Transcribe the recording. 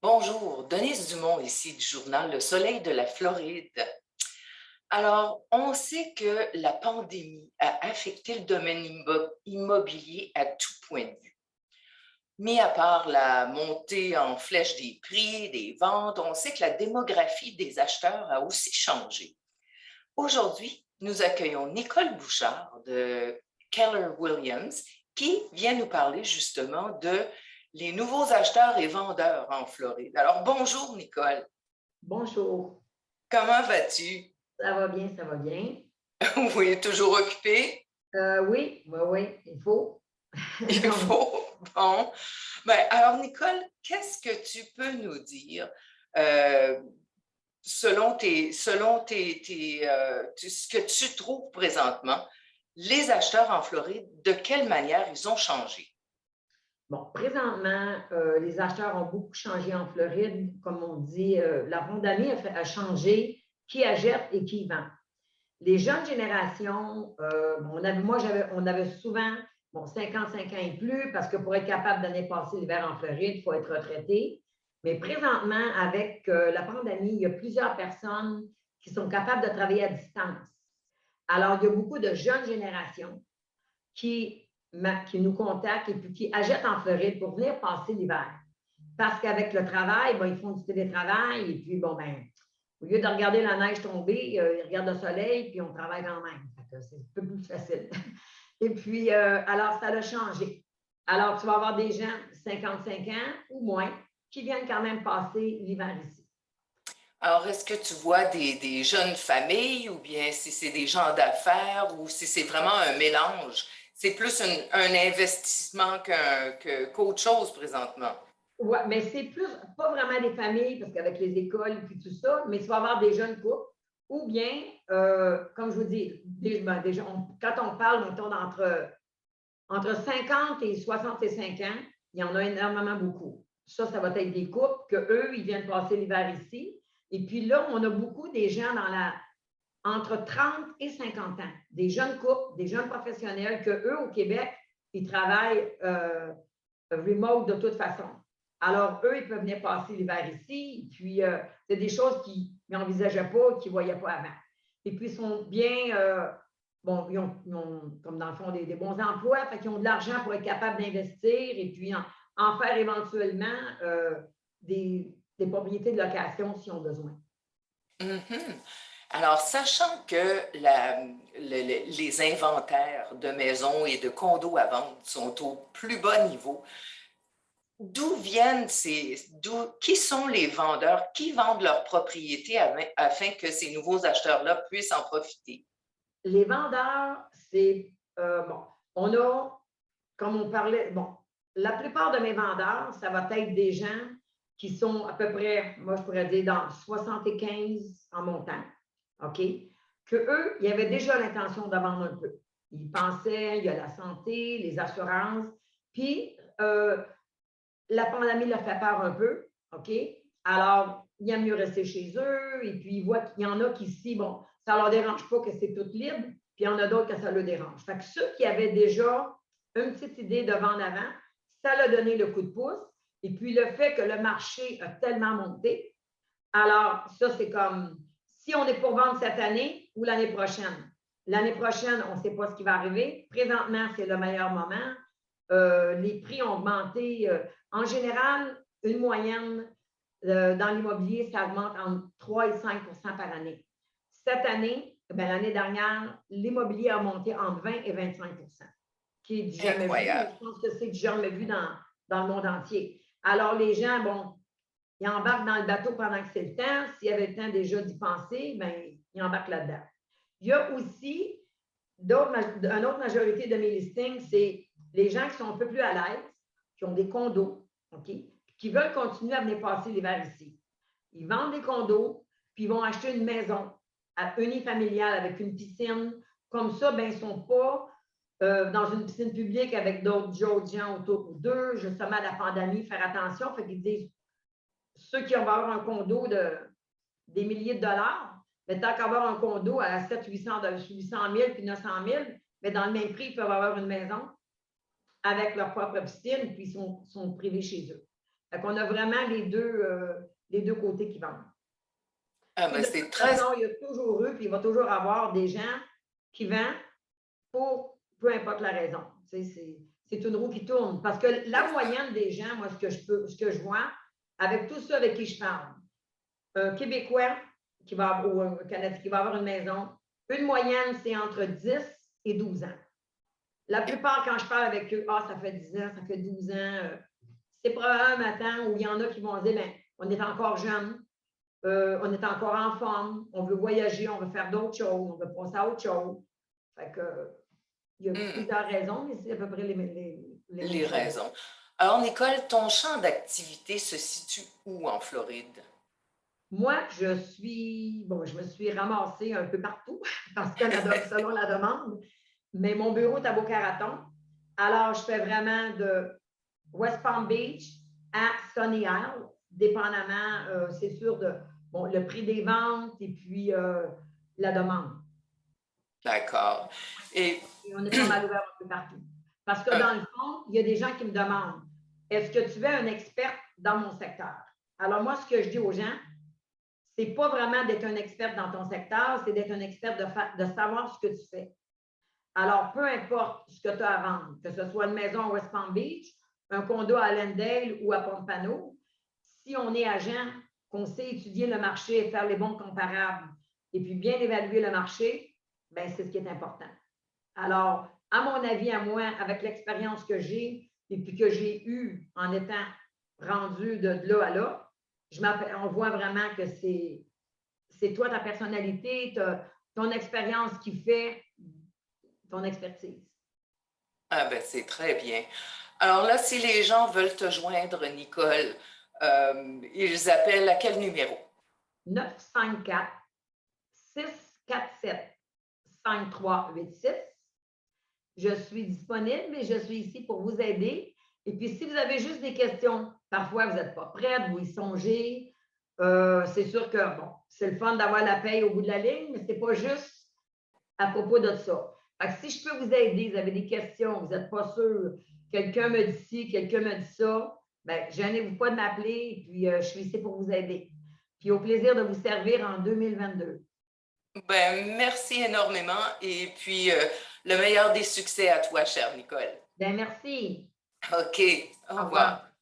Bonjour, Denise Dumont ici du journal Le Soleil de la Floride. Alors, on sait que la pandémie a affecté le domaine immobilier à tout point de vue. Mis à part la montée en flèche des prix, des ventes, on sait que la démographie des acheteurs a aussi changé. Aujourd'hui, nous accueillons Nicole Bouchard de Keller Williams qui vient nous parler justement de les nouveaux acheteurs et vendeurs en Floride. Alors, bonjour Nicole. Bonjour, Comment vas-tu? ça va bien, ça va bien. Oui, toujours occupé? Oui, oui, oui, il faut. Il Donc, faut. Bon. Ben, alors, Nicole, qu'est-ce que tu peux nous dire euh, ce que tu trouves présentement, les acheteurs en Floride, de quelle manière ils ont changé? bon, présentement, les acheteurs ont beaucoup changé en Floride. Comme on dit, la pandémie a changé qui achète et qui vend. Les jeunes générations, on avait souvent 55 ans et plus, parce que pour être capable d'aller passer l'hiver en Floride, il faut être retraité. Mais présentement, avec la pandémie, il y a plusieurs personnes qui sont capables de travailler à distance. Alors, il y a beaucoup de jeunes générations qui, qui nous contactent et puis qui achètent en Floride pour venir passer l'hiver. Parce qu'avec le travail, ils font du télétravail et puis, au lieu de regarder la neige tomber, ils regardent le soleil puis on travaille quand même. C'est un peu plus facile. Et puis, alors, ça a changé. Alors, tu vas avoir des gens de 55 ans ou moins qui viennent quand même passer l'hiver ici. Alors, est-ce que tu vois des jeunes familles ou bien si c'est des gens d'affaires ou si c'est vraiment un mélange? C'est plus un investissement qu'autre chose présentement. Oui, mais c'est plus, pas vraiment des familles, parce qu'avec les écoles et tout ça, mais tu vas avoir des jeunes couples, ou bien, comme je vous dis, quand on parle, on tourne entre 50 et 65 ans, il y en a énormément beaucoup. Ça va être des couples qu'eux, ils viennent passer l'hiver ici. Et puis là, on a beaucoup des gens entre 30 et 50 ans, des jeunes couples, des jeunes professionnels, qu'eux, au Québec, ils travaillent remote de toute façon. Alors, eux, ils peuvent venir passer l'hiver ici, puis c'est des choses qu'ils n'envisageaient pas, qu'ils ne voyaient pas avant. Et puis, ils sont bien, ils ont, comme dans le fond, des bons emplois, fait qu'ils ont de l'argent pour être capables d'investir et puis en faire éventuellement des propriétés de location s'ils ont besoin. Mhm. Alors, sachant que les inventaires de maisons et de condos à vendre sont au plus bas niveau, qui sont les vendeurs qui vendent leurs propriétés afin que ces nouveaux acheteurs-là puissent en profiter? Les vendeurs, c'est, on a, comme on parlait, la plupart de mes vendeurs, ça va être des gens qui sont à peu près, moi, je pourrais dire, dans 75 en montant, OK? Qu'eux, ils avaient déjà l'intention de vendre un peu. Ils pensaient, il y a la santé, les assurances, puis la pandémie leur fait peur un peu, OK? Alors, il aiment mieux rester chez eux, et puis ils voient qu'il y en a qui, ici, ça ne leur dérange pas que c'est tout libre, puis il y en a d'autres que ça leur dérange. Fait que ceux qui avaient déjà une petite idée de vendre avant, ça leur a donné le coup de pouce. Et puis le fait que le marché a tellement monté, alors ça, c'est comme si on est pour vendre cette année ou l'année prochaine. L'année prochaine, on ne sait pas ce qui va arriver. Présentement, c'est le meilleur moment. Les prix ont augmenté. En général, une moyenne dans l'immobilier, ça augmente entre 3 et 5 par année. Cette année, l'année dernière, l'immobilier a monté entre 20 et 25 qui est du jamais vu. Incroyable. Je pense que c'est du jamais vu dans le monde entier. Alors, les gens, ils embarquent dans le bateau pendant que c'est le temps. S'il y avait le temps déjà d'y penser, ils embarquent là-dedans. Il y a aussi une autre majorité de mes listings, c'est les gens qui sont un peu plus à l'aise, qui ont des condos, OK, qui veulent continuer à venir passer l'hiver ici. Ils vendent des condos, puis ils vont acheter une maison unifamiliale avec une piscine. Comme ça, ils ne sont pas dans une piscine publique avec d'autres gens autour d'eux, justement, la pandémie, faire attention. Fait qu'ils disent, ceux qui vont avoir un condo des milliers de dollars, mais tant qu'avoir un condo à 700, 800 000 puis 900 000, mais dans le même prix, ils peuvent avoir une maison avec leur propre piscine, puis ils sont privés chez eux. Fait qu'on a vraiment les deux côtés qui vendent. Ah, Puis ben, de c'est toute très... façon, il y a toujours eu, puis il va toujours avoir des gens qui vendent pour peu importe la raison. Tu sais, c'est une roue qui tourne. Parce que la moyenne des gens, moi, ce que je vois, avec tous ceux avec qui je parle, un Québécois qui va, ou un Canadien qui va avoir une maison, une moyenne, c'est entre 10 et 12 ans. La plupart, quand je parle avec eux, ah, ça fait 10 ans, ça fait 12 ans, c'est probablement un temps où il y en a qui vont dire, bien, on est encore jeune, on est encore en forme, on veut voyager, on veut faire d'autres choses, on veut passer à autre chose. Fait que, il y a Hmm, plusieurs raisons, mais c'est à peu près les mêmes les choses. raisons. Alors, Nicole, ton champ d'activité se situe où en Floride? Moi, je me suis ramassée un peu partout parce que selon la demande, mais mon bureau est à Boca-Raton. Alors, je fais vraiment de West Palm Beach à Sunny Isle, dépendamment, c'est sûr, de bon, le prix des ventes et puis la demande. D'accord. Et Et on est pas mal ouvert un peu partout. Parce que euh, dans le fond, il y a des gens qui me demandent, est-ce que tu veux un expert dans mon secteur? Alors moi, ce que je dis aux gens, c'est pas vraiment d'être un expert dans ton secteur, c'est d'être un expert de savoir ce que tu fais. Alors, peu importe ce que tu as à vendre, que ce soit une maison à West Palm Beach, un condo à Allendale ou à Pompano, si on est agent, qu'on sait étudier le marché et faire les bons comparables et puis bien évaluer le marché, ben c'est ce qui est important. Alors, à mon avis, à moi, avec l'expérience que j'ai et puis que j'ai eue en étant rendu de là à là, on voit vraiment que c'est toi, ta personnalité, ton expérience qui fait ton expertise. ah ben, c'est très bien. Alors là, si les gens veulent te joindre, Nicole, ils appellent à quel numéro? 954-647-5386. Je suis disponible et je suis ici pour vous aider. Et puis, si vous avez juste des questions, parfois vous n'êtes pas prête, vous y songez, c'est sûr que, bon, c'est le fun d'avoir la paye au bout de la ligne, mais ce n'est pas juste à propos de ça. Fait que si je peux vous aider, vous avez des questions, vous n'êtes pas sûr, quelqu'un me dit ci, quelqu'un me dit ça, bien, gênez-vous pas de m'appeler et puis je suis ici pour vous aider. Puis au plaisir de vous servir en 2022. Ben, merci énormément et puis le meilleur des succès à toi, chère Nicole. Bien, merci. OK, au Au revoir. revoir.